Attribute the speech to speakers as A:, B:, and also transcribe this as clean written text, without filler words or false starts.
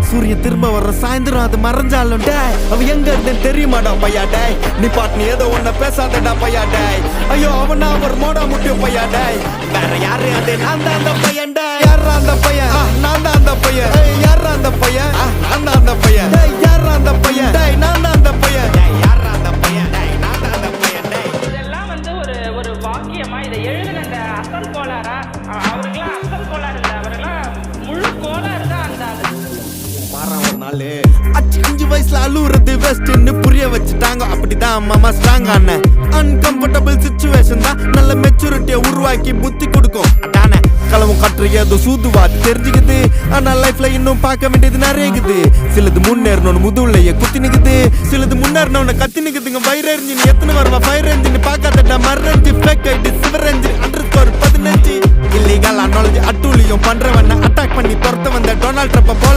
A: சூரியன் திரும்ப வர்ற சாயந்தரம் அது மறைஞ்சாலும் டேய் அவ எங்க இருந்தேன்னு தெரியுமாடா பையா டேய் நீ பாட்டு நீ ஏதோ ஒன்ன பேசாதடா பையா டேய் ஐயோ அவனா ஒரு மோடா முட்டியும் பையா டேய் வேற யாரு அது நான் தான் அந்த பையன் டேய் யாரா அந்த பையன் நான் தான் அந்த பையன் யாரா அந்த பையன் நான் தான் அந்த பையன் டேய் யாரா அந்த பையன் டேய் நான் தான் அந்த பையன் டேய் யாரா அந்த பையன் டேய் நான் தான் அந்த பையன் டேய்
B: இதெல்லாம் வந்து ஒரு வாக்கியமா இதை எழுதின அந்த அசல் கோளாரா அவருக்கெல்லாம் அசல் கோளாறு இல்லை அவரெல்லாம் முழு கோளாறு தான் அந்த
A: ஒரு நாள் 5 வயசுல அழுவுறது வெஸ்ட்னு புரிய வச்சுட்டாங்க அப்படிதான் மாமா ஸ்ட்ராங் ஆன அன்கம்ஃபர்டபிள் சிச்சுவேஷன் தான் நல்ல மெச்சூரிட்டியை உருவாக்கி புத்தி கொடுக்கும் அதானே களவும் கற்று ஏதோ சூதுவாது தெரிஞ்சுக்குது ஆனா லைஃப்ல இன்னும் பார்க்க வேண்டியது நிறையக்குது சிலது முன்னேறணும்னு முதுவுலையே குத்தி நிக்குது சிலது முன்னேறணும்னு கத்தி நிக்குதுங்க ஃபயர் என்ஜின் எத்தனை வருவா ஃபயர் என்ஜின் பார்க்காதடா மர்ரஞ்சி ஃபேக் ஐடி சிவர் என்ஜின் _ 15 இல்லீகல் நாலேஜ் அட்டூழியம் பண்றவன அட்டாக் பண்ணி துரத்த வந்த டொனால்ட் ட்ரம்ப் போல